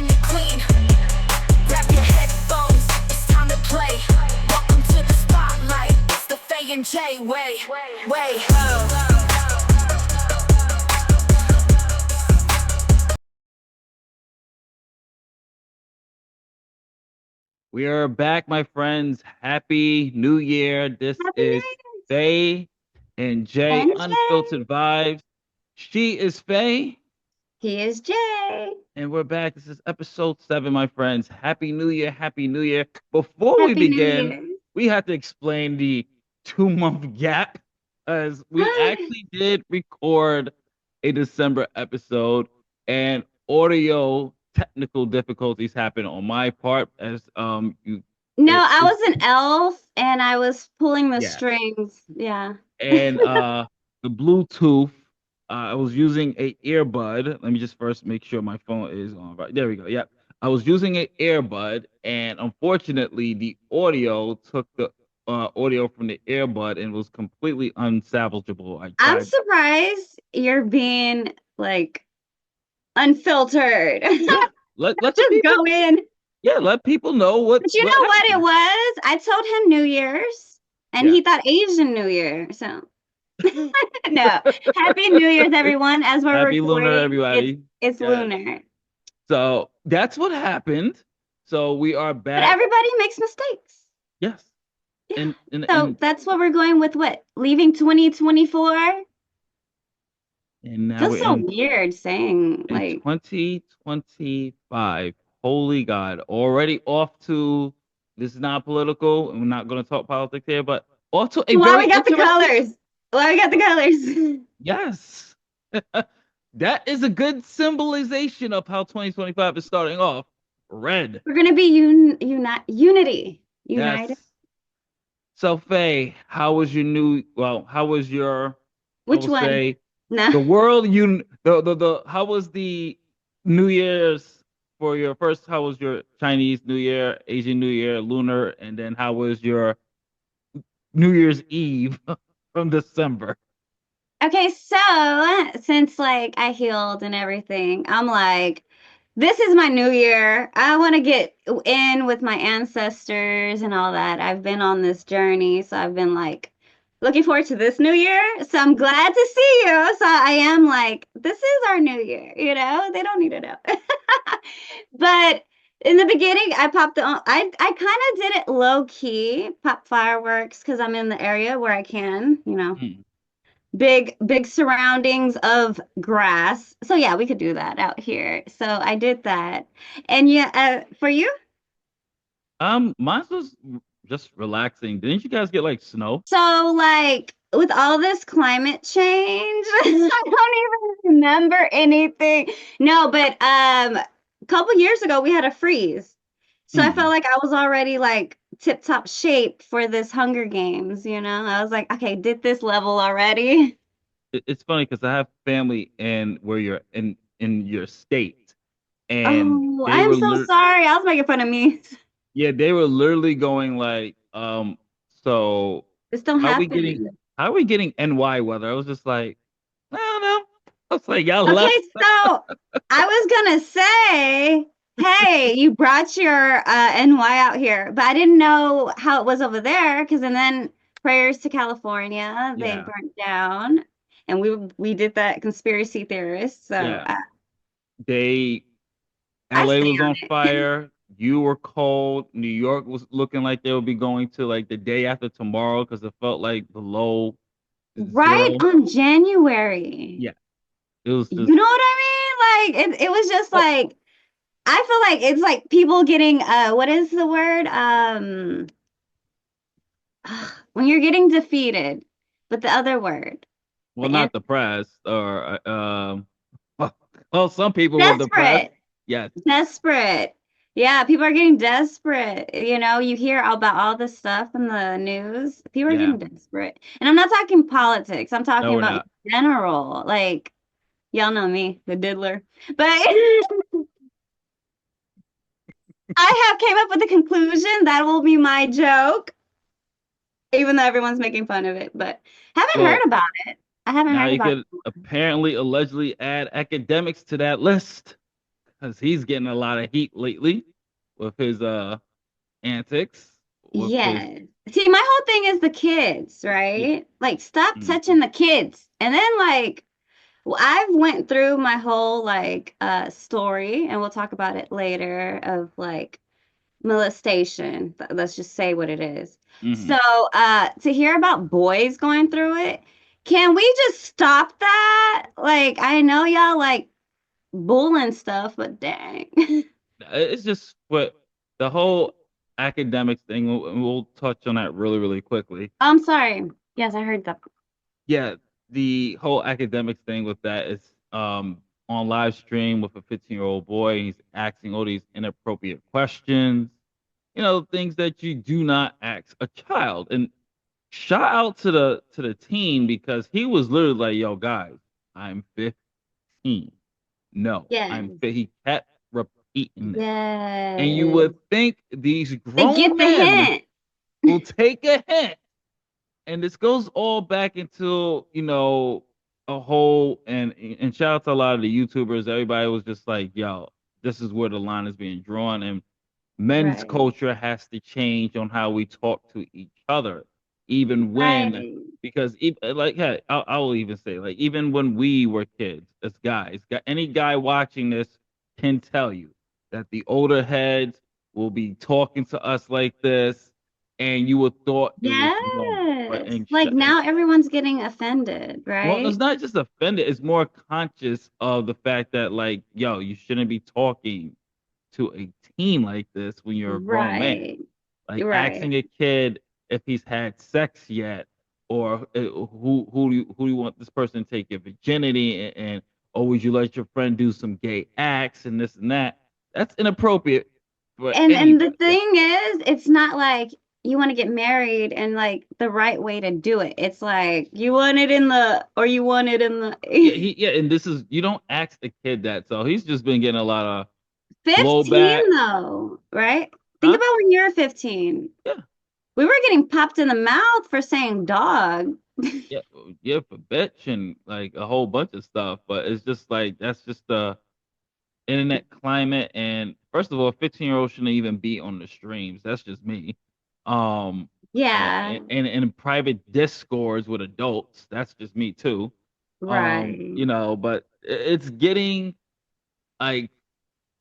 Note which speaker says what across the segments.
Speaker 1: it clean. Grab your headphones, it's time to play. Welcome to the spotlight. It's the Fey and Jay way.
Speaker 2: We are back, my friends. Happy New Year. This
Speaker 3: Happy New
Speaker 2: is
Speaker 3: Year,
Speaker 2: Fey and Jay
Speaker 3: NJ.
Speaker 2: Unfiltered Vibes. She is Fey,
Speaker 3: He is Jay.
Speaker 2: and we're back. This is episode 7, my friends. Happy New Year. Happy New Year. Before we
Speaker 3: Happy New
Speaker 2: begin,
Speaker 3: Year.
Speaker 2: we have to explain the 2-month gap, as we actually did record a December episode, and audio technical difficulties happened on my part as you
Speaker 3: No,
Speaker 2: it,
Speaker 3: I
Speaker 2: it
Speaker 3: was an elf and I was pulling the
Speaker 2: yeah.
Speaker 3: strings. Yeah.
Speaker 2: And the Bluetooth, I was using a earbud. Let me just first make sure my phone is on. Right, there we go. Yep. I was using an earbud, and unfortunately, the audio took the audio from the earbud and was completely unsalvageable. I
Speaker 3: I'm
Speaker 2: tried.
Speaker 3: surprised you're being like unfiltered.
Speaker 2: Yeah, let the
Speaker 3: Just
Speaker 2: people.
Speaker 3: go in.
Speaker 2: Yeah, let people know what
Speaker 3: But you
Speaker 2: what
Speaker 3: know what it
Speaker 2: happened.
Speaker 3: was? I told him New Year's and
Speaker 2: Yeah.
Speaker 3: he thought Asian New Year. So no. Happy New Year's, everyone. As we're
Speaker 2: Happy lunar,
Speaker 3: recording,
Speaker 2: everybody.
Speaker 3: it's
Speaker 2: Yes.
Speaker 3: lunar.
Speaker 2: So that's what happened. So we are
Speaker 3: But
Speaker 2: back.
Speaker 3: everybody makes mistakes.
Speaker 2: Yes.
Speaker 3: Yeah. So
Speaker 2: And
Speaker 3: that's what we're going with. What? Leaving 2024?
Speaker 2: and now
Speaker 3: Feels
Speaker 2: we're
Speaker 3: so weird saying
Speaker 2: in
Speaker 3: like,
Speaker 2: 2025. Holy God. Already off to, this is not political, and we're not going to talk politics here, but off to a
Speaker 3: why
Speaker 2: very
Speaker 3: we got the
Speaker 2: interesting.
Speaker 3: colors? Why we got the colors?
Speaker 2: Yes. That is a good symbolization of how 2025 is starting off. Red.
Speaker 3: We're gonna be unity. United.
Speaker 2: Yes. So Faye, how was your how was your, I
Speaker 3: Which
Speaker 2: will
Speaker 3: one?
Speaker 2: say,
Speaker 3: No.
Speaker 2: the world you the how was the New Year's for your first, how was your Chinese New Year, Asian New Year, lunar, and then how was your New Year's Eve from December?
Speaker 3: Okay, so since like I healed and everything, I'm like, this is my new year. I want to get in with my ancestors and all that. I've been on this journey, so I've been like looking forward to this new year. So I'm glad to see you. So I am like, this is our new year, you know? They don't need to know. But in the beginning, I popped on. I kind of did it low key, pop fireworks because I'm in the area where I can, you know,
Speaker 2: Hmm.
Speaker 3: big surroundings of grass. So yeah, we could do that out here. So I did that. And yeah, for you?
Speaker 2: Mine was just relaxing. Didn't you guys get like snow?
Speaker 3: So like with all this climate change, I don't even remember anything. No, but a couple years ago we had a freeze. So I felt
Speaker 2: Hmm.
Speaker 3: like I was already like tip top shape for this Hunger Games, you know? I was like, okay, did this level already.
Speaker 2: It's funny because I have family in where you're in your state, and
Speaker 3: Oh,
Speaker 2: they
Speaker 3: I am
Speaker 2: were
Speaker 3: so sorry. I was making fun of me.
Speaker 2: yeah, they were literally going like, so
Speaker 3: This don't
Speaker 2: how are we getting
Speaker 3: happen.
Speaker 2: how are we getting NY weather? I was just like, I don't know. I was like, y'all
Speaker 3: Okay,
Speaker 2: left.
Speaker 3: so I was gonna say, hey, you brought your NY out here, but I didn't know how it was over there because and then prayers to California, they
Speaker 2: Yeah,
Speaker 3: burnt down, and we did that conspiracy theorist. So
Speaker 2: yeah. They
Speaker 3: I
Speaker 2: LA
Speaker 3: stay
Speaker 2: was
Speaker 3: on
Speaker 2: on
Speaker 3: it.
Speaker 2: fire. You were cold. New York was looking like they would be going to like the day after tomorrow because it felt like below
Speaker 3: Right
Speaker 2: zero.
Speaker 3: on January.
Speaker 2: Yeah, it was
Speaker 3: You
Speaker 2: just,
Speaker 3: know what I mean? Like it was just
Speaker 2: oh,
Speaker 3: like I feel like it's like people getting what is the word? When you're getting defeated, but the other word,
Speaker 2: well,
Speaker 3: the end,
Speaker 2: not depressed or well, some people were depressed.
Speaker 3: desperate,
Speaker 2: Yes,
Speaker 3: desperate. Yeah, people are getting desperate. You know, you hear about all this stuff in the news. People are
Speaker 2: yeah.
Speaker 3: getting desperate. And I'm not talking politics. I'm
Speaker 2: No,
Speaker 3: talking
Speaker 2: we're
Speaker 3: about in
Speaker 2: not.
Speaker 3: general. Like, y'all know me, the diddler. But I have came up with the conclusion that will be my joke, even though everyone's making fun of it. But haven't heard
Speaker 2: Well,
Speaker 3: about it. I haven't
Speaker 2: now
Speaker 3: heard
Speaker 2: you
Speaker 3: about
Speaker 2: could apparently allegedly add academics to that list. because he's getting a lot of heat lately with his antics, with his
Speaker 3: Yes. See, my whole thing is the kids,
Speaker 2: yeah.
Speaker 3: right? Like, stop
Speaker 2: Mhm,
Speaker 3: touching the kids. And then, like, well, I've went through my whole like story, and we'll talk about it later of like molestation. Let's just say what it is. So,
Speaker 2: mhm.
Speaker 3: to hear about boys going through it, can we just stop that? Like, I know y'all like bullying stuff, but dang.
Speaker 2: It's just what the whole academics thing. We'll touch on that really, really quickly.
Speaker 3: I'm sorry. Yes, I heard that.
Speaker 2: Yeah, the whole academics thing with that is on live stream with a 15-year-old boy. He's asking all these inappropriate questions, things that you do not ask a child. And shout out to the teen because he was literally like, "Yo, guys, I'm 15. No, I'm
Speaker 3: Yes.
Speaker 2: fit." He kept repeating it, and you
Speaker 3: Yes.
Speaker 2: would think these
Speaker 3: They
Speaker 2: grown
Speaker 3: get the
Speaker 2: men
Speaker 3: hint.
Speaker 2: will take a hint. And this goes all back into a whole and shout out to a lot of the YouTubers. Everybody was just like, "Yo, this is where the line is being drawn," and men's
Speaker 3: Right.
Speaker 2: culture has to change on how we talk to each other, even when
Speaker 3: Right.
Speaker 2: because like hey, I will even say like even when we were kids as guys, any guy watching this can tell you that the older heads will be talking to us like this, and you would thought it was normal, but
Speaker 3: Yes. Like
Speaker 2: and
Speaker 3: now everyone's getting offended,
Speaker 2: well, it's
Speaker 3: right?
Speaker 2: not just offended; it's more conscious of the fact that like, yo, you shouldn't be talking to a teen like this when you're a grown man.
Speaker 3: Right.
Speaker 2: Like
Speaker 3: Right.
Speaker 2: asking a kid if he's had sex yet, or who do you want this person to take your virginity, and or would you let your friend do some gay acts and this and that? That's inappropriate for
Speaker 3: And the
Speaker 2: anybody.
Speaker 3: thing is, it's not like you want to get married and like the right way to do it. It's like you want it in the or you want it in
Speaker 2: Yeah,
Speaker 3: the
Speaker 2: and this is you don't ask the kid that, so he's just been getting a lot of
Speaker 3: 15
Speaker 2: blowback,
Speaker 3: though, right? Think
Speaker 2: huh?
Speaker 3: about when you're 15.
Speaker 2: Yeah,
Speaker 3: We were getting popped in the mouth for saying dog.
Speaker 2: yeah, yeah, for bitch and like a whole bunch of stuff, but it's just like that's just the internet climate. And first of all, 15-year-olds shouldn't even be on the streams. That's just me. Um,
Speaker 3: Yeah,
Speaker 2: and in private discords with adults, that's just me too.
Speaker 3: right.
Speaker 2: But it's getting like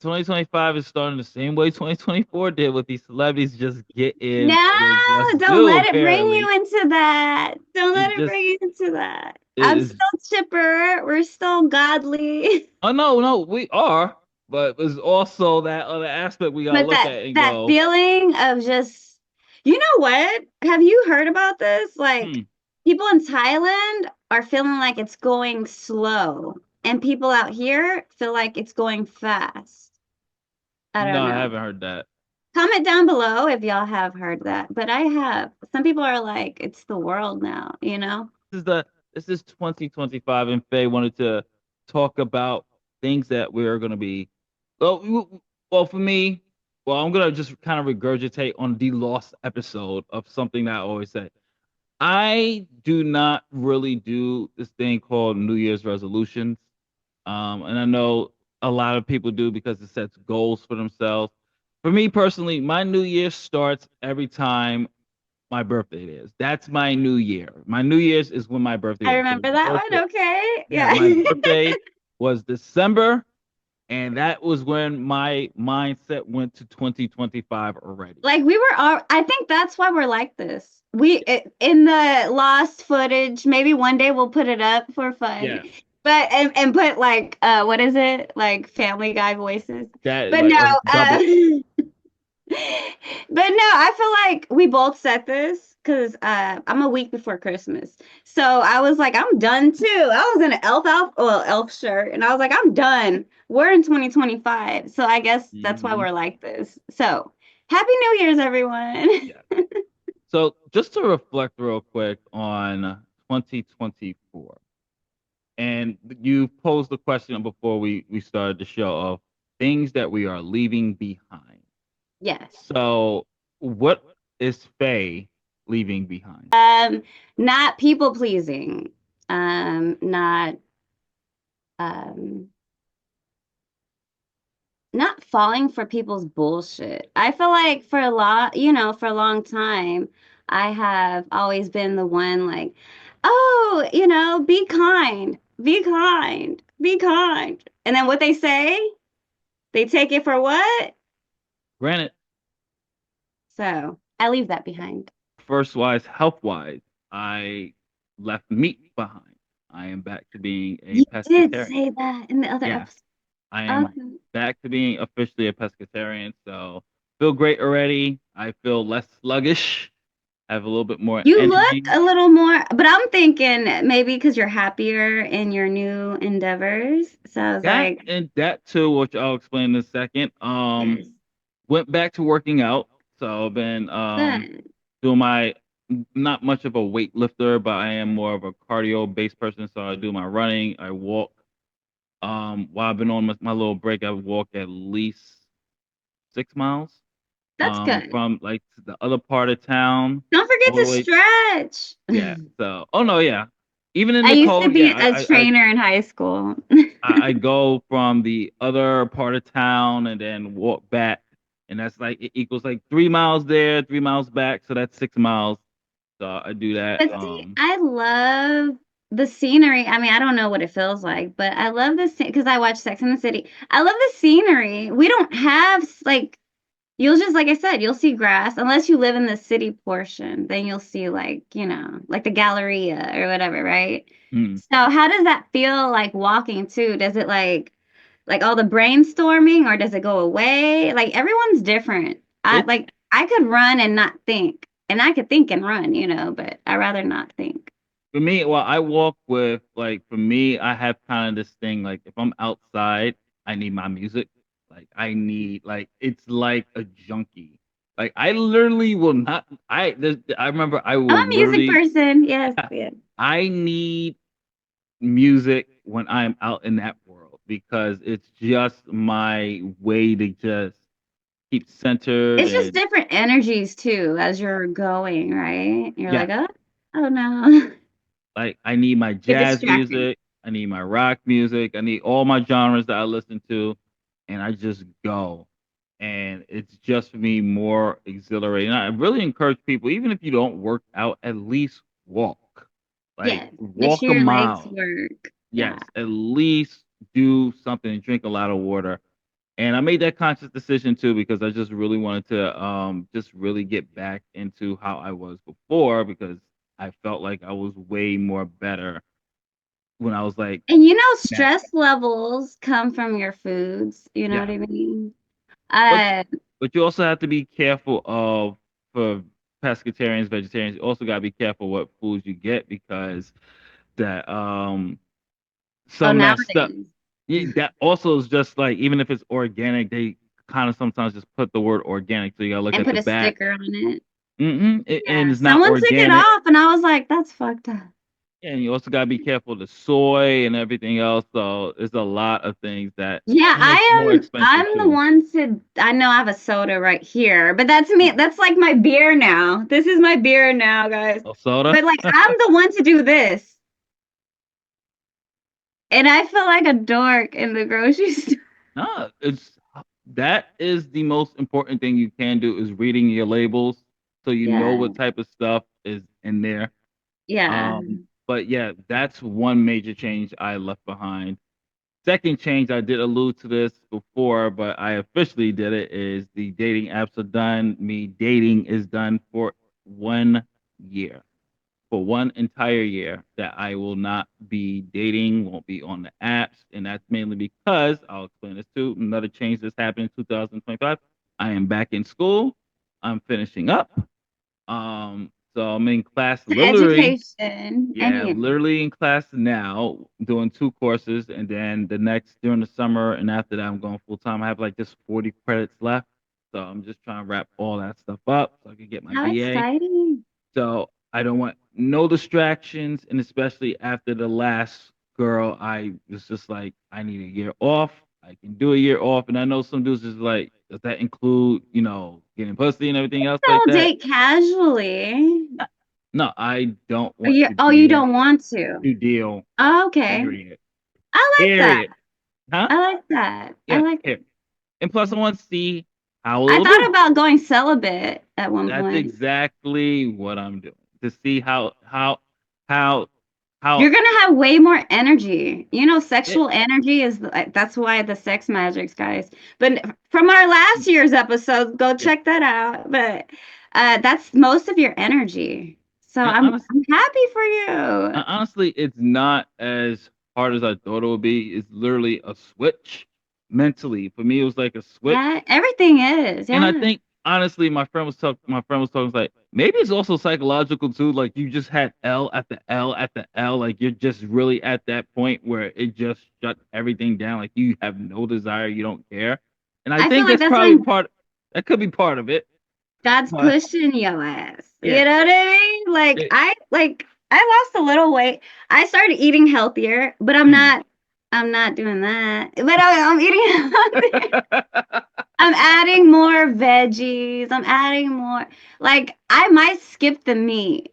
Speaker 2: 2025 is starting the same way 2024 did with these celebrities just get in
Speaker 3: No,
Speaker 2: what they just
Speaker 3: don't
Speaker 2: do,
Speaker 3: let it bring you
Speaker 2: apparently.
Speaker 3: into that. Don't let
Speaker 2: It's
Speaker 3: it
Speaker 2: just
Speaker 3: bring you into that.
Speaker 2: it
Speaker 3: I'm
Speaker 2: is
Speaker 3: still chipper. We're still godly.
Speaker 2: oh no, no, we are, but there's also that other aspect we gotta
Speaker 3: But
Speaker 2: look
Speaker 3: that
Speaker 2: at and
Speaker 3: that
Speaker 2: go,
Speaker 3: feeling of just, you know what? Have you heard about this? Like
Speaker 2: hmm.
Speaker 3: people in Thailand are feeling like it's going slow, and people out here feel like it's going fast. I
Speaker 2: No,
Speaker 3: don't
Speaker 2: I
Speaker 3: know.
Speaker 2: haven't heard that.
Speaker 3: Comment down below if y'all have heard that. But I have. Some people are like, it's the world now, you know?
Speaker 2: This is the this is 2025, and Faye wanted to talk about things that we're gonna be. Well, for me, well, I'm gonna just kind of regurgitate on the lost episode of something that I always say. I do not really do this thing called New Year's resolutions. And I know a lot of people do because it sets goals for themselves. For me personally, my New Year starts every time my birthday is. That's my New Year. My New Year's is when my birthday
Speaker 3: I
Speaker 2: is. So
Speaker 3: remember
Speaker 2: my
Speaker 3: that
Speaker 2: birthday,
Speaker 3: one. Okay.
Speaker 2: yeah,
Speaker 3: Yeah.
Speaker 2: my birthday was December, and that was when my mindset went to 2025 already.
Speaker 3: Like we were all, I think that's why we're like this. In the lost footage, maybe one day we'll put it up for fun.
Speaker 2: Yeah,
Speaker 3: But and put like what is it? Like Family Guy voices.
Speaker 2: that
Speaker 3: But
Speaker 2: like
Speaker 3: no,
Speaker 2: or double.
Speaker 3: but no, I feel like we both set this because I'm a week before Christmas. So I was like, I'm done too. I was in an elf shirt, and I was like, I'm done. We're in 2025. So I guess that's why
Speaker 2: Hmm.
Speaker 3: we're like this. So Happy New Year's, everyone.
Speaker 2: Yeah. So just to reflect real quick on 2024, and you posed the question before we started the show of things that we are leaving behind.
Speaker 3: Yes.
Speaker 2: So what is Faye leaving behind?
Speaker 3: Not people pleasing. Not um not falling for people's bullshit. I feel like for a lot, for a long time, I have always been the one like, oh, be kind, be kind, be kind. And then what they say, they take it for what?
Speaker 2: Granted,
Speaker 3: So I leave that behind.
Speaker 2: first wise, health wise, I left meat behind. I am back to being a
Speaker 3: You did
Speaker 2: pescatarian.
Speaker 3: say that in the other
Speaker 2: Yes,
Speaker 3: episode.
Speaker 2: I am
Speaker 3: Okay.
Speaker 2: back to being officially a pescatarian. So feel great already. I feel less sluggish. I have a little bit more
Speaker 3: You look
Speaker 2: energy.
Speaker 3: a little more, but I'm thinking maybe because you're happier in your new endeavors. So I was
Speaker 2: That
Speaker 3: like,
Speaker 2: and that too, which I'll explain in a second.
Speaker 3: yes,
Speaker 2: Went back to working out. So I've been
Speaker 3: good.
Speaker 2: doing my not much of a weightlifter, but I am more of a cardio based person. So I do my running, I walk. While I've been on my little break, I walk at least 6 miles.
Speaker 3: That's good.
Speaker 2: From like the other part of town
Speaker 3: Don't forget
Speaker 2: all the
Speaker 3: to
Speaker 2: way.
Speaker 3: stretch.
Speaker 2: Yeah. So, oh no, yeah. Even in
Speaker 3: I
Speaker 2: the
Speaker 3: used to
Speaker 2: cold,
Speaker 3: be
Speaker 2: yeah,
Speaker 3: a trainer in high school.
Speaker 2: I go from the other part of town and then walk back, and that's like it equals like 3 miles there, 3 miles back, so that's 6 miles. So I do that.
Speaker 3: But see, I love the scenery. I mean, I don't know what it feels like, but I love the because I watch Sex and the City. I love the scenery. We don't have like you'll just like I said, you'll see grass unless you live in the city portion. Then you'll see like, like the Galleria or whatever, right?
Speaker 2: Mm,
Speaker 3: So how does that feel like walking too? Does it like all the brainstorming or does it go away? Like everyone's different. I
Speaker 2: it's
Speaker 3: like I could run and not think. And I could think and run, but I rather not think.
Speaker 2: for me. Well, I walk with like for me, I have kind of this thing like if I'm outside, I need my music. Like I need like it's like a junkie. Like I literally will not. I remember I
Speaker 3: I'm
Speaker 2: will
Speaker 3: a music
Speaker 2: literally.
Speaker 3: person. Yes, yes.
Speaker 2: I need music when I'm out in that world because it's just my way to just keep centered
Speaker 3: It's just
Speaker 2: and
Speaker 3: different energies too as you're going, right? You're
Speaker 2: yeah,
Speaker 3: like, oh no.
Speaker 2: like I need my
Speaker 3: Get
Speaker 2: jazz
Speaker 3: distracted.
Speaker 2: music, I need my rock music, I need all my genres that I listen to, and I just go. And it's just for me more exhilarating. I really encourage people, even if you don't work out, at least walk. Like
Speaker 3: Yeah. Make
Speaker 2: walk
Speaker 3: sure
Speaker 2: a
Speaker 3: your legs
Speaker 2: mile.
Speaker 3: work. Yeah.
Speaker 2: Yes, at least do something and drink a lot of water. And I made that conscious decision too because I just really wanted to just really get back into how I was before because I felt like I was way more better when I was like
Speaker 3: And
Speaker 2: that.
Speaker 3: stress levels come from your foods. You know what
Speaker 2: Yeah.
Speaker 3: I mean?
Speaker 2: But
Speaker 3: Uh,
Speaker 2: but you also have to be careful of for pescatarians, vegetarians, you also gotta be careful what foods you get because that
Speaker 3: oh,
Speaker 2: some of that stuff.
Speaker 3: nowadays.
Speaker 2: Yeah, that also is just like even if it's organic, they kind of sometimes just put the word organic, so you gotta look
Speaker 3: And
Speaker 2: at
Speaker 3: put
Speaker 2: the
Speaker 3: a
Speaker 2: back.
Speaker 3: sticker on it.
Speaker 2: And
Speaker 3: Yeah.
Speaker 2: it's not
Speaker 3: Someone took it
Speaker 2: organic,
Speaker 3: off and I was like, that's fucked up.
Speaker 2: and you also gotta be careful of the soy and everything else. So there's a lot of things that,
Speaker 3: Yeah,
Speaker 2: and it's more expensive
Speaker 3: I'm the
Speaker 2: too.
Speaker 3: one to I know I have a soda right here, but that's me. That's like my beer now. This is my beer now, guys.
Speaker 2: Oh, soda?
Speaker 3: But like I'm the one to do this. And I feel like a dork in the grocery store.
Speaker 2: No, it's that is the most important thing you can do is reading your labels so you know
Speaker 3: Yeah.
Speaker 2: what type of stuff is in there.
Speaker 3: Yeah.
Speaker 2: But yeah, that's one major change I left behind. Second change, I did allude to this before, but I officially did it, is the dating apps are done. Me dating is done for 1 year. For one entire year that I will not be dating, won't be on the apps. And that's mainly because I'll explain this too. Another change that's happened in 2025. I am back in school. I'm finishing up. So I'm in class literally.
Speaker 3: Education. And
Speaker 2: Yeah,
Speaker 3: you.
Speaker 2: literally in class now, doing two courses, and then the next during the summer, and after that, I'm going full time. I have like just 40 credits left, so I'm just trying to wrap all that stuff up so I can get my
Speaker 3: How
Speaker 2: BA.
Speaker 3: exciting.
Speaker 2: So I don't want no distractions, and especially after the last girl, I was just like, I need a year off. I can do a year off, and I know some dudes is like, does that include, getting pussy and everything else like
Speaker 3: I'll
Speaker 2: that?
Speaker 3: date casually.
Speaker 2: No, I don't
Speaker 3: Oh,
Speaker 2: want to
Speaker 3: you
Speaker 2: be
Speaker 3: don't want to.
Speaker 2: New Deal.
Speaker 3: Oh, okay.
Speaker 2: Period.
Speaker 3: I like that.
Speaker 2: Period. Huh?
Speaker 3: I like that. I
Speaker 2: Yeah.
Speaker 3: like
Speaker 2: Here. And plus, I want to see how
Speaker 3: I
Speaker 2: it'll
Speaker 3: thought
Speaker 2: do.
Speaker 3: about going celibate at one
Speaker 2: That's
Speaker 3: point.
Speaker 2: exactly what I'm doing to see how
Speaker 3: You're
Speaker 2: how
Speaker 3: gonna have way more energy. You know,
Speaker 2: it.
Speaker 3: sexual energy is that's why the sex magics, guys. But from our last year's episode, go
Speaker 2: Yeah,
Speaker 3: check that out. But that's most of your energy. So
Speaker 2: and
Speaker 3: I'm happy for you.
Speaker 2: honestly, it's not as hard as I thought it would be. It's literally a switch mentally. For me, it was like a switch.
Speaker 3: Yeah, everything is.
Speaker 2: And I
Speaker 3: Yeah.
Speaker 2: think honestly, my friend was talking like maybe it's also psychological too. Like you just had L at the L at the L. Like you're just really at that point where it just shut everything down. Like you have no desire, you don't care. And I
Speaker 3: I feel
Speaker 2: think
Speaker 3: like
Speaker 2: that's
Speaker 3: that's
Speaker 2: probably
Speaker 3: when
Speaker 2: part. That could be part of it.
Speaker 3: God's
Speaker 2: But
Speaker 3: pushing your ass.
Speaker 2: yeah,
Speaker 3: You know what I mean?
Speaker 2: it,
Speaker 3: Like I lost a little weight. I started eating healthier, but
Speaker 2: mm.
Speaker 3: I'm not doing that. But I'm eating healthier. I'm adding more veggies. I'm adding more. Like I might skip the meat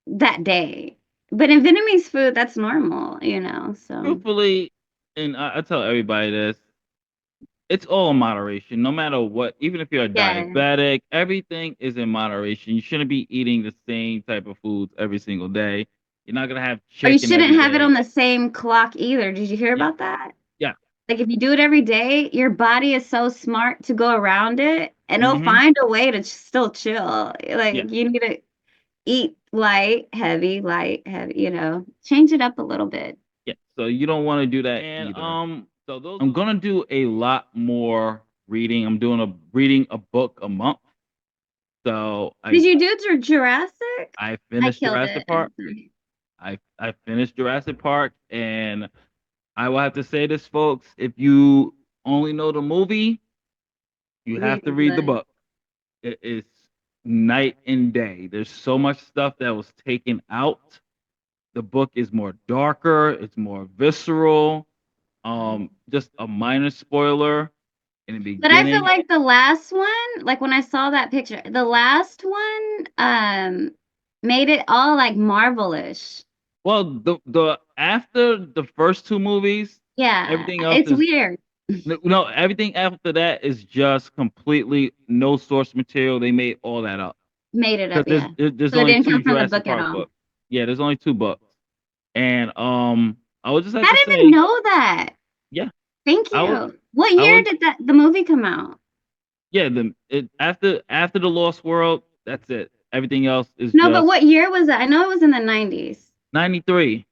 Speaker 3: that day. But in Vietnamese food, that's normal, you know. So
Speaker 2: truthfully, and I tell everybody this. It's all in moderation, no matter what. Even if you're a
Speaker 3: yeah.
Speaker 2: diabetic, everything is in moderation. You shouldn't be eating the same type of foods every single day. You're not gonna have
Speaker 3: Or you
Speaker 2: chicken
Speaker 3: shouldn't
Speaker 2: every
Speaker 3: have it
Speaker 2: day.
Speaker 3: on the same clock either. Did you hear
Speaker 2: Yeah,
Speaker 3: about that?
Speaker 2: yeah.
Speaker 3: Like if you do it every day, your body is so smart to go around it and it'll
Speaker 2: Mm-hmm.
Speaker 3: find a way to still chill.
Speaker 2: Yeah,
Speaker 3: Like you need to eat light, heavy, you know, change it up a little bit.
Speaker 2: yeah. So you don't want to do that and either. So those I'm gonna do a lot more reading. I'm doing a reading a book a month. So
Speaker 3: Did you do Jurassic?
Speaker 2: I
Speaker 3: I
Speaker 2: finished
Speaker 3: killed
Speaker 2: Jurassic
Speaker 3: it.
Speaker 2: Park. I finished Jurassic Park, and I will have to say this, folks. If you only know the movie, you have
Speaker 3: Read
Speaker 2: to
Speaker 3: the
Speaker 2: read the
Speaker 3: book.
Speaker 2: book. It is night and day. There's so much stuff that was taken out. The book is more darker. It's more visceral. Just a minor spoiler in the
Speaker 3: But I feel
Speaker 2: beginning.
Speaker 3: like the last one, like when I saw that picture, the last one made it all like marvelish.
Speaker 2: Well, the after the first two movies,
Speaker 3: Yeah,
Speaker 2: everything else
Speaker 3: it's
Speaker 2: is
Speaker 3: weird.
Speaker 2: no. Everything after that is just completely no source material. They made all that up
Speaker 3: Made it
Speaker 2: because
Speaker 3: up, yeah.
Speaker 2: there's
Speaker 3: So it
Speaker 2: only
Speaker 3: didn't
Speaker 2: two
Speaker 3: come from the
Speaker 2: Jurassic
Speaker 3: book at
Speaker 2: Park
Speaker 3: all.
Speaker 2: books. Yeah, there's only two books, and I would just like
Speaker 3: I
Speaker 2: to
Speaker 3: didn't even
Speaker 2: say,
Speaker 3: know that.
Speaker 2: yeah,
Speaker 3: Thank
Speaker 2: I would
Speaker 3: you. What
Speaker 2: I
Speaker 3: year
Speaker 2: would
Speaker 3: did the movie come out?
Speaker 2: yeah. After the Lost World, that's it. Everything else is
Speaker 3: No, but
Speaker 2: just
Speaker 3: what year was that? I know it was in the 90s.
Speaker 2: '93.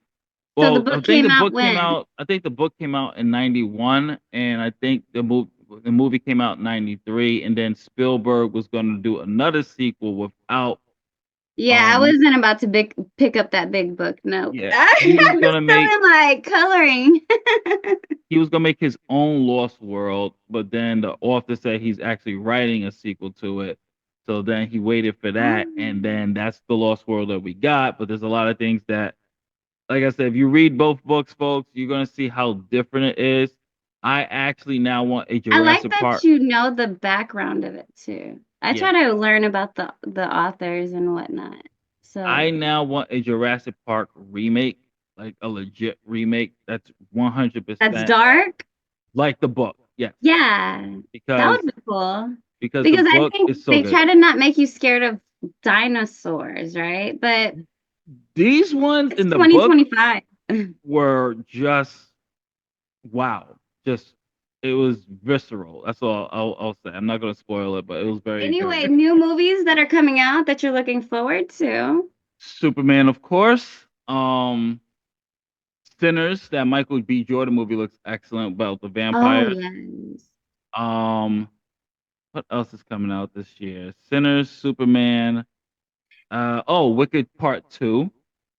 Speaker 3: So the
Speaker 2: Well, I
Speaker 3: book
Speaker 2: think the
Speaker 3: came out
Speaker 2: book came
Speaker 3: when?
Speaker 2: out. I think the book came out in '91, and I think the movie came out in '93, and then Spielberg was going to do another sequel without
Speaker 3: Yeah, I
Speaker 2: um
Speaker 3: wasn't about to pick up that big book. No.
Speaker 2: yeah
Speaker 3: I'm
Speaker 2: he was gonna
Speaker 3: still
Speaker 2: make
Speaker 3: in my coloring.
Speaker 2: he was gonna make his own Lost World, but then the author said he's actually writing a sequel to it. So then he waited for that, and
Speaker 3: Oh.
Speaker 2: then that's the Lost World that we got. But there's a lot of things that, like I said, if you read both books, folks, you're gonna see how different it is. I actually now want a
Speaker 3: I like
Speaker 2: Jurassic
Speaker 3: that
Speaker 2: Park.
Speaker 3: you know the background of it too. I
Speaker 2: Yeah,
Speaker 3: try to learn about the authors and whatnot.
Speaker 2: I
Speaker 3: So
Speaker 2: now want a Jurassic Park remake, like a legit remake that's
Speaker 3: that's
Speaker 2: 100%
Speaker 3: dark.
Speaker 2: like the book. Yes,
Speaker 3: Yeah, that
Speaker 2: because
Speaker 3: would be cool.
Speaker 2: because the
Speaker 3: Because I
Speaker 2: book
Speaker 3: think
Speaker 2: is so
Speaker 3: they
Speaker 2: good.
Speaker 3: try to not make you scared of dinosaurs, right? But
Speaker 2: These ones
Speaker 3: it's
Speaker 2: in the book
Speaker 3: 2025.
Speaker 2: were just wow, just it was visceral. That's all I'll say. I'm not gonna spoil it, but it was very
Speaker 3: Anyway,
Speaker 2: good.
Speaker 3: new movies that are coming out that you're looking forward to.
Speaker 2: Superman, of course. Sinners, that Michael B. Jordan movie looks excellent about the
Speaker 3: Oh,
Speaker 2: vampires.
Speaker 3: yes.
Speaker 2: Um, what else is coming out this year? Sinners, Superman. Wicked Part 2.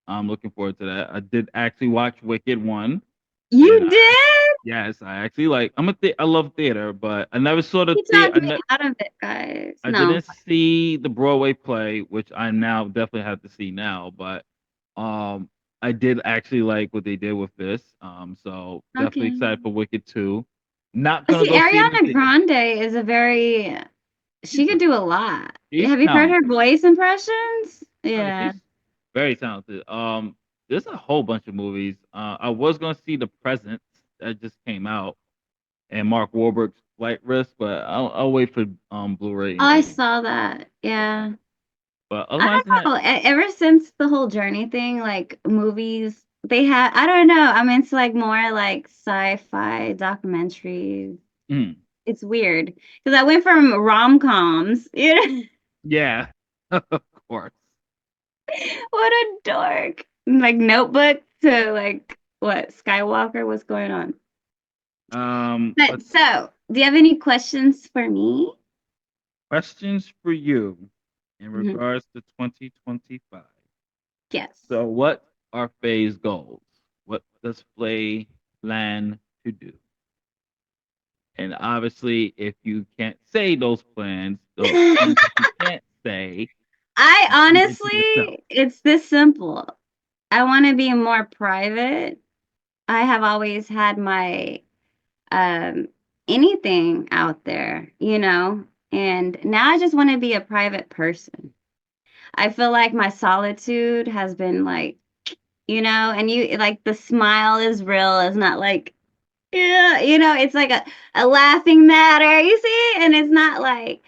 Speaker 2: I'm looking forward to that. I did actually watch Wicked 1, and
Speaker 3: You did?
Speaker 2: yes, I actually like. I love theater, but I never saw the
Speaker 3: You
Speaker 2: theater.
Speaker 3: talked me out of it, guys.
Speaker 2: I
Speaker 3: No.
Speaker 2: didn't see the Broadway play, which I now definitely have to see now. But um, I did actually like what they did with this. So definitely
Speaker 3: Okay.
Speaker 2: excited for Wicked 2. Not
Speaker 3: But
Speaker 2: gonna
Speaker 3: see,
Speaker 2: go see it in the
Speaker 3: Ariana
Speaker 2: theater.
Speaker 3: Grande is she
Speaker 2: She's
Speaker 3: could
Speaker 2: good.
Speaker 3: do a lot.
Speaker 2: She's
Speaker 3: Have you heard her
Speaker 2: talented.
Speaker 3: voice impressions? Yeah.
Speaker 2: She's very talented. There's a whole bunch of movies. I was gonna see The Presents that just came out. and Mark Wahlberg's Flight Risk, but I'll wait for Blu-ray
Speaker 3: Oh,
Speaker 2: and
Speaker 3: I
Speaker 2: DVD.
Speaker 3: saw that. Yeah.
Speaker 2: But
Speaker 3: I
Speaker 2: otherwise,
Speaker 3: don't know. Ever since the whole journey thing, like movies, they have, I don't know. I'm into like more like sci-fi documentaries.
Speaker 2: mm,
Speaker 3: It's weird because I went from rom-coms, you know,
Speaker 2: yeah, of course.
Speaker 3: what a dork. Like Notebook to like what Skywalker, what's going on? But
Speaker 2: Let's
Speaker 3: so, do you have any questions for me?
Speaker 2: questions for you in
Speaker 3: Mhm.
Speaker 2: regards to 2025.
Speaker 3: Yes.
Speaker 2: So, what are Faye's goals? What does Faye plan to do? And obviously, if you can't say those plans that you can't say,
Speaker 3: I
Speaker 2: you keep it to yourself.
Speaker 3: honestly, it's this simple. I want to be more private. I have always had my um anything out there, you know, and now I just want to be a private person. I feel like my solitude has been like, you know, and you like the smile is real. It's not like yeah, you know, it's like a laughing matter, you see? And it's not like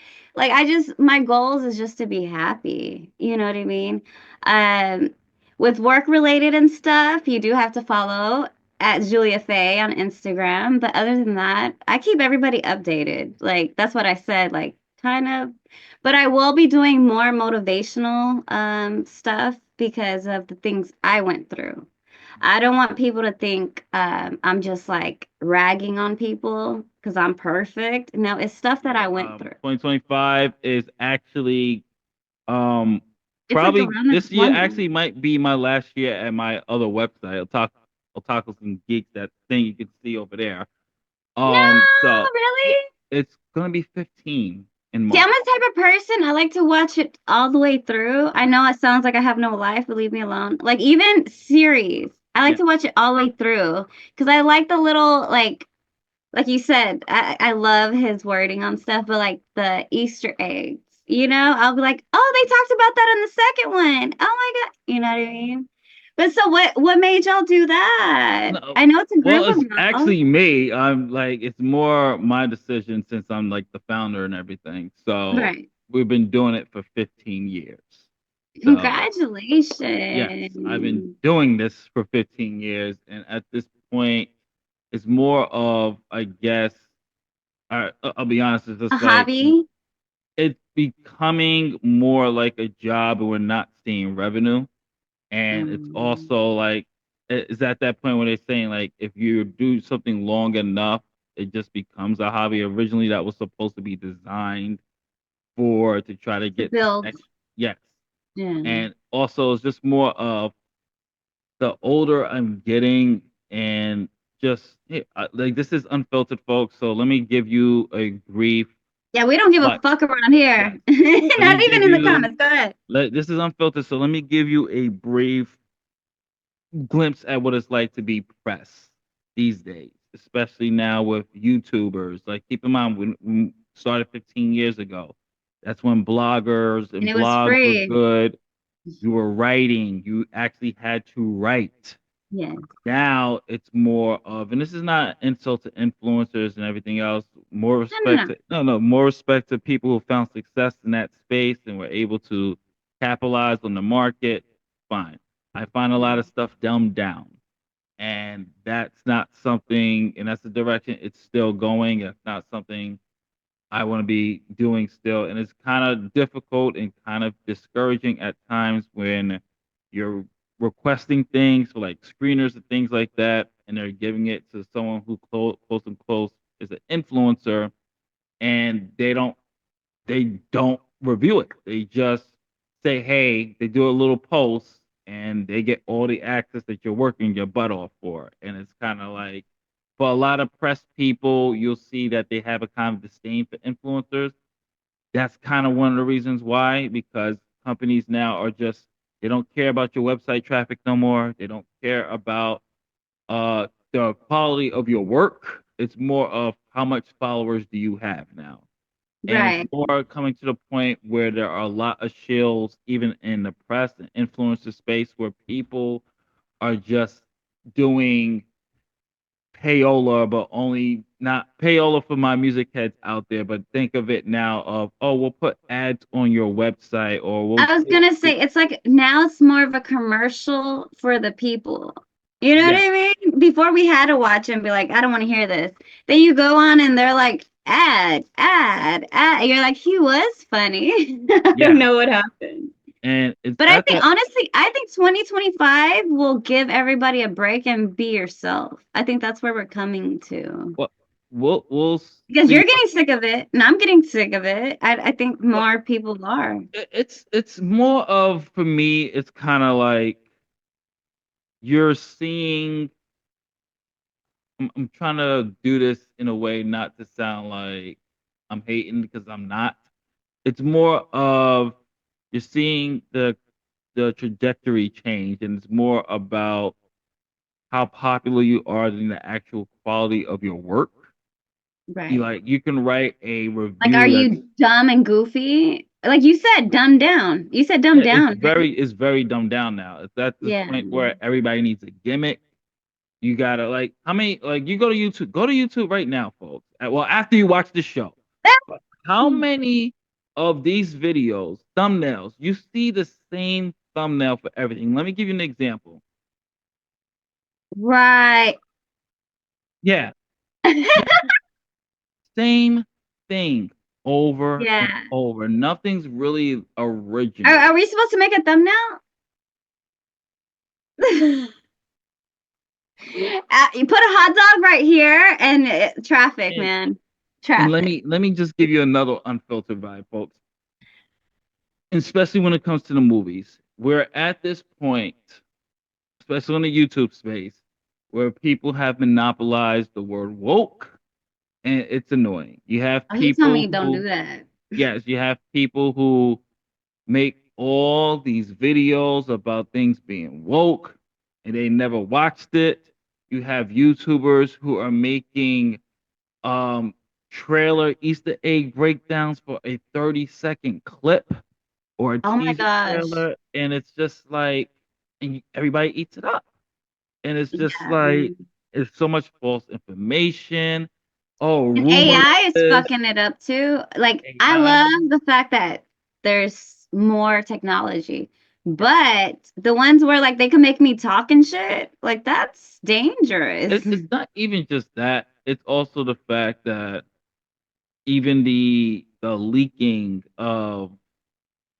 Speaker 3: I just my goals is just to be happy. You know what I mean? Um with work related and stuff, you do have to follow at Julia Fay on Instagram. But other than that, I keep everybody updated. Like that's what I said, like kind of but I will be doing more motivational stuff because of the things I went through. I don't want people to think I'm just like ragging on people because I'm perfect. No, it's stuff that
Speaker 2: Yeah,
Speaker 3: I went through.
Speaker 2: 2025 is actually um
Speaker 3: It's like
Speaker 2: probably
Speaker 3: around the
Speaker 2: this year
Speaker 3: corner.
Speaker 2: actually might be my last year at my other website, Otakus and Geeks, that thing you can see over there.
Speaker 3: No,
Speaker 2: So yeah,
Speaker 3: really?
Speaker 2: it's gonna be 15 in
Speaker 3: See, I'm
Speaker 2: March.
Speaker 3: the type of person I like to watch it all the way through. I know it sounds like I have no life, but leave me alone. Like even series, I like
Speaker 2: Yeah.
Speaker 3: to watch it all the way through because I like the little like you said, I love his wording on stuff, but like the Easter eggs, you know, I'll be like, oh, they talked about that in the second one. Oh my God. You know what I mean? But so what made y'all do that?
Speaker 2: No,
Speaker 3: I know it's a
Speaker 2: well,
Speaker 3: group of
Speaker 2: it's
Speaker 3: y'all.
Speaker 2: actually me. I'm like, it's more my decision since I'm like the founder and everything. So
Speaker 3: Right.
Speaker 2: we've been doing it for 15 years. So yes, I've been
Speaker 3: Congratulations.
Speaker 2: doing this for 15 years, and at this point, it's more of, I guess, I'll be honest, it's
Speaker 3: A
Speaker 2: just like
Speaker 3: hobby?
Speaker 2: it's becoming more like a job, and we're not seeing revenue. And it's
Speaker 3: Um,
Speaker 2: also like, it's at that point where they're saying like, if you do something long enough, it just becomes a hobby. Originally, that was supposed to be designed for to try to
Speaker 3: to
Speaker 2: get some
Speaker 3: build.
Speaker 2: extra. Yes,
Speaker 3: Yeah.
Speaker 2: and also it's just more of the older I'm getting, and just hey, like this is unfiltered, folks. So let me give you a brief,
Speaker 3: Yeah, we don't give a
Speaker 2: but
Speaker 3: fuck around
Speaker 2: yes,
Speaker 3: here.
Speaker 2: let me
Speaker 3: Not even
Speaker 2: give
Speaker 3: in the
Speaker 2: you.
Speaker 3: comments. Go ahead.
Speaker 2: This is unfiltered, so let me give you a brief glimpse at what it's like to be press these days, especially now with YouTubers. Like, keep in mind when we started 15 years ago, that's when bloggers
Speaker 3: And
Speaker 2: and
Speaker 3: it was
Speaker 2: blogs were
Speaker 3: free.
Speaker 2: good. You were writing. You actually had to write.
Speaker 3: Yeah.
Speaker 2: Now it's more of, and this is not insult to influencers and everything else. More
Speaker 3: No, no,
Speaker 2: respect
Speaker 3: no.
Speaker 2: to no, more respect to people who found success in that space and were able to capitalize on the market. Fine. I find a lot of stuff dumbed down, and that's not something, and that's the direction it's still going. It's not something I want to be doing still. And it's kind of difficult and kind of discouraging at times when you're requesting things for like screeners and things like that, and they're giving it to someone who close and close is an influencer, and they don't review it. They just say, hey, they do a little post and they get all the access that you're working your butt off for. And it's kind of like, for a lot of press people, you'll see that they have a kind of disdain for influencers. That's kind of one of the reasons why, because companies now are just, they don't care about your website traffic no more. They don't care about the quality of your work. It's more of how much followers do you have now. And it's
Speaker 3: Right.
Speaker 2: more coming to the point where there are a lot of shills, even in the press and influencer space, where people are just doing payola, but only not payola for my music heads out there. But think of it now of, oh, we'll put ads on your website, or we'll
Speaker 3: I was
Speaker 2: give
Speaker 3: gonna
Speaker 2: you,
Speaker 3: say it's like now it's more of a commercial for the people. You know what
Speaker 2: yeah,
Speaker 3: I mean? Before we had to watch and be like, I don't want to hear this. Then you go on and they're like, ad, ad, ad. You're like, he was funny. I don't
Speaker 2: yeah,
Speaker 3: know what happened.
Speaker 2: and it's
Speaker 3: But I
Speaker 2: at
Speaker 3: think
Speaker 2: that.
Speaker 3: honestly, I think 2025 will give everybody a break and be yourself. I think that's where we're coming to.
Speaker 2: Well, we'll
Speaker 3: Because
Speaker 2: see.
Speaker 3: you're getting sick of it, and I'm getting sick of it. I think
Speaker 2: Well,
Speaker 3: more people are.
Speaker 2: it's more of, for me. It's kind of like you're seeing. I'm trying to do this in a way not to sound like I'm hating, because I'm not. It's more of you're seeing the trajectory change, and it's more about how popular you are than the actual quality of your work.
Speaker 3: Right.
Speaker 2: You can write a
Speaker 3: Like, are
Speaker 2: review that's,
Speaker 3: you dumb and goofy? Like you said, dumb down. You said dumb down, right?
Speaker 2: it's very dumbed down now. It's at this
Speaker 3: Yeah.
Speaker 2: point where everybody needs a gimmick. You gotta, like, how many, like, you go to YouTube right now, folks. Well, after you watch the show, how many of these videos, thumbnails, you see the same thumbnail for everything? Let me give you an example.
Speaker 3: Right.
Speaker 2: Yeah, yeah, same thing over and
Speaker 3: Yeah.
Speaker 2: over. Nothing's really
Speaker 3: Are
Speaker 2: original.
Speaker 3: we supposed to make a thumbnail? You put a hot dog right here and traffic,
Speaker 2: And
Speaker 3: man.
Speaker 2: let
Speaker 3: Traffic.
Speaker 2: me just give you another unfiltered vibe, folks. Especially when it comes to the movies. We're at this point, especially in the YouTube space, where people have monopolized the word woke, and it's annoying. You have
Speaker 3: Oh, he told me
Speaker 2: people
Speaker 3: don't do
Speaker 2: who,
Speaker 3: that.
Speaker 2: yes, you have people who make all these videos about things being woke, and they never watched it. You have YouTubers who are making um trailer Easter egg breakdowns for a 30-second clip or a
Speaker 3: Oh my
Speaker 2: teaser
Speaker 3: gosh.
Speaker 2: trailer, and it's just like, and everybody eats it up, and it's just
Speaker 3: Yeah.
Speaker 2: like, it's so much false information. Oh,
Speaker 3: And
Speaker 2: rumor
Speaker 3: AI is
Speaker 2: is
Speaker 3: fucking it up too. Like, I
Speaker 2: AI.
Speaker 3: love the fact that there's more technology, but the ones where like they can make me talk and shit, like that's dangerous.
Speaker 2: It's not even just that. It's also the fact that even the leaking of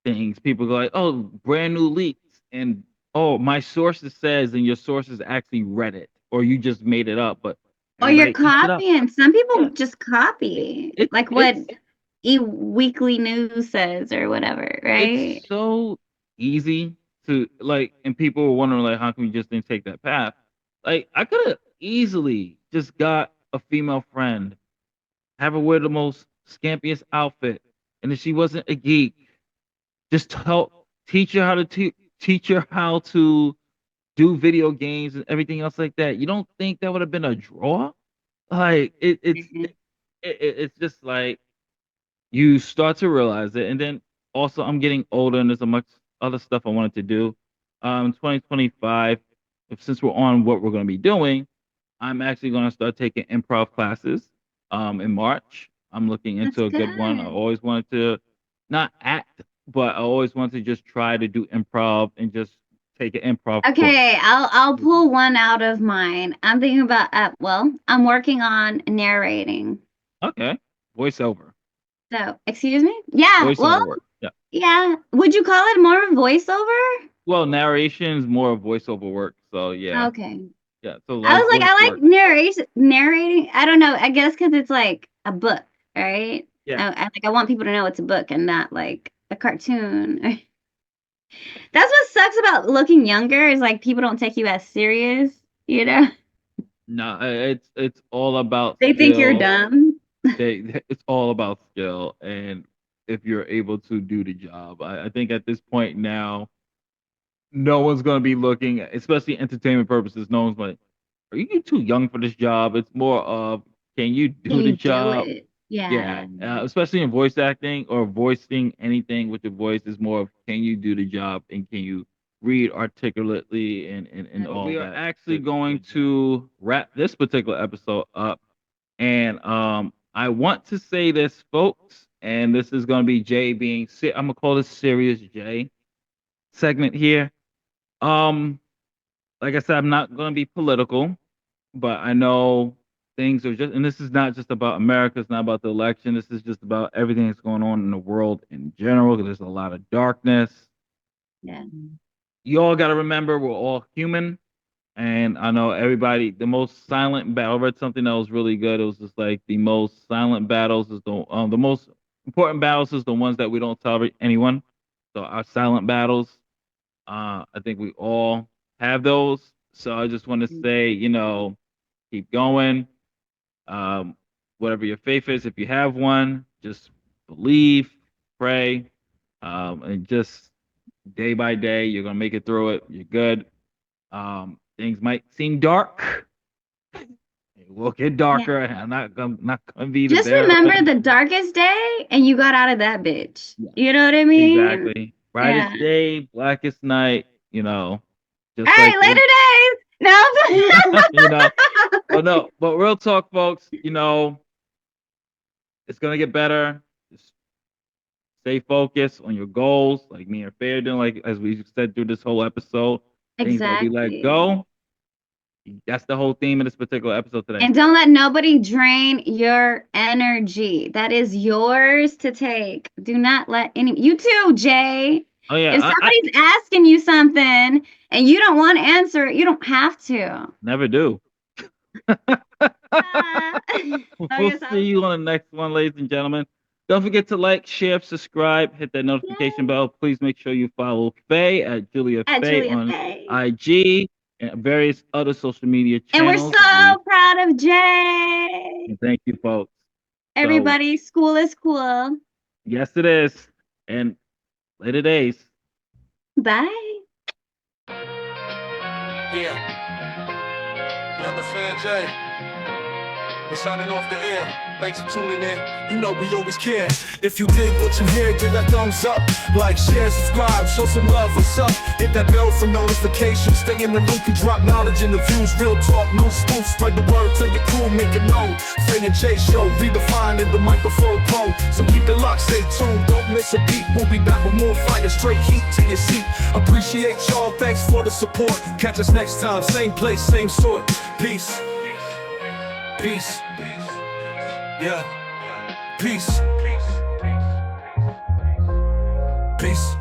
Speaker 2: things, people go like, "Oh, brand new leaks," and, "Oh, my sources says," and your sources actually read it, or you just made it up, but
Speaker 3: Or you're
Speaker 2: everybody eats it up.
Speaker 3: copying. Some people
Speaker 2: Yeah,
Speaker 3: just copy, like what
Speaker 2: it's
Speaker 3: E Weekly News says or whatever,
Speaker 2: it's
Speaker 3: right?
Speaker 2: so easy to, like, and people were wondering, like, how come you just didn't take that path? Like, I could have easily just got a female friend, have her wear the most scampiest outfit, and if she wasn't a geek, just teach her how to teach her how to do video games and everything else like that. You don't think that would have been a draw? Like,
Speaker 3: Mhm.
Speaker 2: it's just like, you start to realize it. And then also, I'm getting older, and there's a much other stuff I wanted to do. 2025, since we're on what we're going to be doing, I'm actually going to start taking improv classes in March. I'm looking
Speaker 3: That's
Speaker 2: into a good one. I
Speaker 3: good.
Speaker 2: always wanted to not act, but I always wanted to just try to do improv and just take an improv course.
Speaker 3: Okay, I'll pull one out of mine. I'm thinking about well, I'm working on narrating.
Speaker 2: Okay, voiceover,
Speaker 3: So, excuse me? Yeah, well,
Speaker 2: voiceover work. Yeah.
Speaker 3: yeah. Would you call it more voiceover?
Speaker 2: Well, narration is more of voiceover work, so yeah,
Speaker 3: Okay.
Speaker 2: yeah. So
Speaker 3: I
Speaker 2: light
Speaker 3: was like,
Speaker 2: voice
Speaker 3: I like
Speaker 2: work.
Speaker 3: narrating. I don't know. I guess because it's like a book, right?
Speaker 2: Yeah.
Speaker 3: I want people to know it's a book and not like a cartoon. That's what sucks about looking younger is like people don't take you as serious, you know?
Speaker 2: No, it's all about
Speaker 3: They think you're
Speaker 2: skill.
Speaker 3: dumb.
Speaker 2: It's all about skill, and if you're able to do the job. I think at this point now, no one's gonna be looking, especially entertainment purposes. No one's like, "Are you too young for this job?" It's more of, "Can you
Speaker 3: Can
Speaker 2: do the
Speaker 3: you do
Speaker 2: job?"
Speaker 3: it?
Speaker 2: Yeah,
Speaker 3: Yeah.
Speaker 2: especially in voice acting or voicing anything with your voice, is more of, "Can you do the job, and can you read articulately and all we are
Speaker 4: that
Speaker 2: actually
Speaker 4: good-
Speaker 2: going
Speaker 4: good job.
Speaker 2: to wrap this particular episode up. And I want to say this, folks, and this is going to be Jay being I'm gonna call this Serious Jay segment here. Um, like I said, I'm not going to be political, but I know things are just, and this is not just about America. It's not about the election. This is just about everything that's going on in the world in general. 'Cause there's a lot of darkness.
Speaker 3: Yeah.
Speaker 2: You all got to remember, we're all human. And I know everybody, the most silent battle. I read something that was really good. It was just like the most silent battles is the most important battles is the ones that we don't tell anyone. So our silent battles, I think we all have those. So I just want to say, keep going. Whatever your faith is, if you have one, just believe, pray, and just day by day, you're gonna make it through it. You're good. Things might seem dark. It will get darker. I'm not gonna be the
Speaker 3: Just
Speaker 2: bearer.
Speaker 3: remember the darkest day and you got out of that bitch.
Speaker 2: Yeah.
Speaker 3: You know what I mean?
Speaker 2: Exactly. Brightest
Speaker 3: Yeah.
Speaker 2: day, blackest night. Just
Speaker 3: All
Speaker 2: like
Speaker 3: right, later days. No.
Speaker 2: But no, but real talk, folks. It's gonna get better. Just stay focused on your goals, like me and Fair doing, like as we said through this whole episode. Things that we let
Speaker 3: Exactly.
Speaker 2: go. That's the whole theme of this particular episode today.
Speaker 3: And don't let nobody drain your energy. That is yours to take. Do not let you too, Jay.
Speaker 2: Oh yeah,
Speaker 3: If somebody's asking you something and you don't want to answer it, you don't have to.
Speaker 2: never do. We'll see you on the next one, ladies and gentlemen. Don't forget to like, share, subscribe, hit that notification bell. Please make sure you follow Faye at Julia Faye on IG and various other social media
Speaker 3: And we're
Speaker 2: channels.
Speaker 3: so proud of Jay.
Speaker 2: And thank you, folks.
Speaker 3: Everybody, school is cool.
Speaker 2: Yes, it is. And later days.
Speaker 3: Bye.
Speaker 5: Yeah. Number Fey Jay. We're signing off the air. Thanks for tuning in. You know we always care. If you dig what you hear, give that thumbs up. Like, share, subscribe, show some love. What's up? Hit that bell for notifications. Stay in the loop, you drop knowledge in the views. Real talk, no spoof. Spread the word to your crew, make it known. Fey and Jay show, redefined in the microphone phone. So keep the lock, stay tuned. Don't miss a beat. We'll be back with more fire, straight heat to your seat. Appreciate y'all, thanks for the support. Catch us next time, same place, same sort. Peace. Peace. Yeah. Peace. Peace.